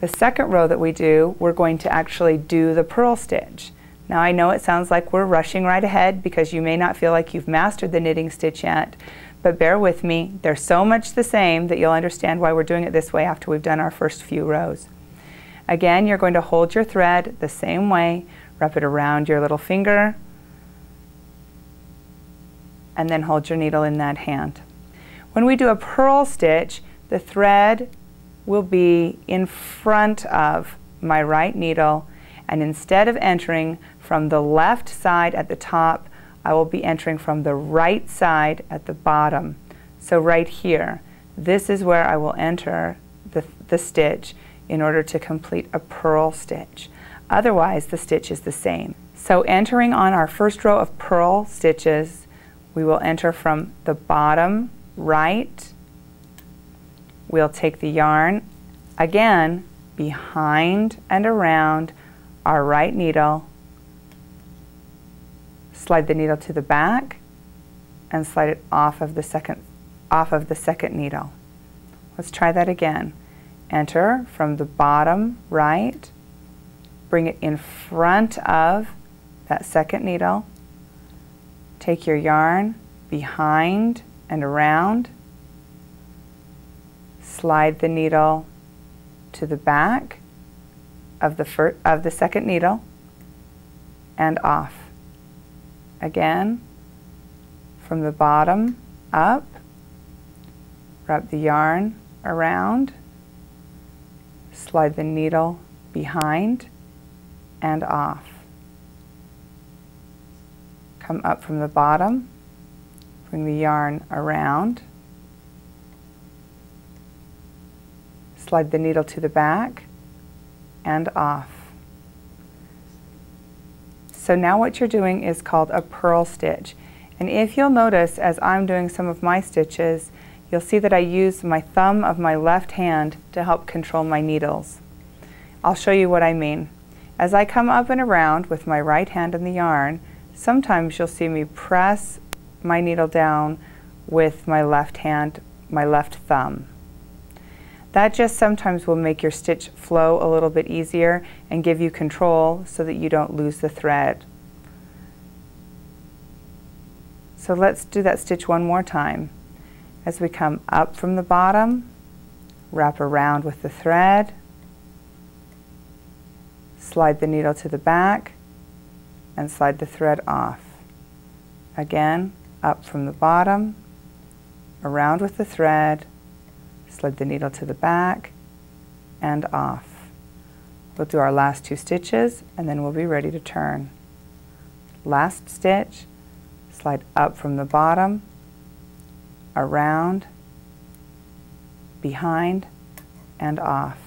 The second row that we do, we're going to actually do the purl stitch. Now I know it sounds like we're rushing right ahead because you may not feel like you've mastered the knitting stitch yet, but bear with me. They're so much the same that you'll understand why we're doing it this way after we've done our first few rows. Again, you're going to hold your thread the same way, wrap it around your little finger, and then hold your needle in that hand. When we do a purl stitch, the thread will be in front of my right needle, and instead of entering from the left side at the top, I will be entering from the right side at the bottom. So right here, this is where I will enter the stitch in order to complete a purl stitch. Otherwise, the stitch is the same. So entering on our first row of purl stitches, we will enter from the bottom right. We'll take the yarn again behind and around our right needle, slide the needle to the back, and slide it off of the second needle. Let's try that again. Enter from the bottom right, bring it in front of that second needle, take your yarn behind and around, slide the needle to the back of the second needle and off. Again, from the bottom up, wrap the yarn around, slide the needle behind and off. Come up from the bottom, bring the yarn around, slide the needle to the back and off. So now what you're doing is called a purl stitch. And if you'll notice, as I'm doing some of my stitches, you'll see that I use my thumb of my left hand to help control my needles. I'll show you what I mean. As I come up and around with my right hand in the yarn, sometimes you'll see me press my needle down with my left hand, my left thumb. That just sometimes will make your stitch flow a little bit easier and give you control so that you don't lose the thread. So let's do that stitch one more time. As we come up from the bottom, wrap around with the thread, slide the needle to the back, and slide the thread off. Again, up from the bottom, around with the thread, slide the needle to the back, and off. We'll do our last two stitches and then we'll be ready to turn. Last stitch, slide up from the bottom, around, behind, and off.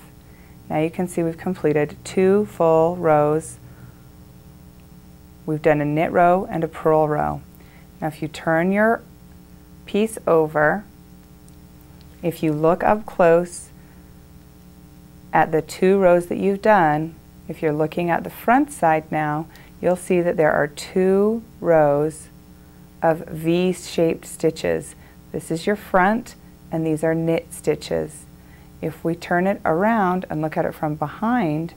Now you can see we've completed 2 full rows. We've done a knit row and a purl row. Now if you turn your piece over, if you look up close at the 2 rows that you've done, if you're looking at the front side now, you'll see that there are 2 rows of V-shaped stitches. This is your front and these are knit stitches. If we turn it around and look at it from behind,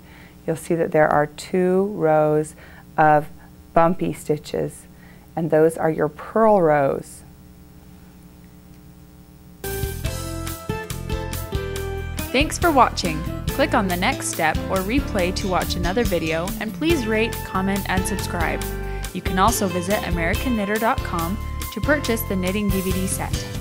you'll see that there are 2 rows of bumpy stitches, and those are your purl rows. Thanks for watching. Click on the next step or replay to watch another video, and please rate, comment, and subscribe. You can also visit AmericanKnitter.com to purchase the knitting DVD set.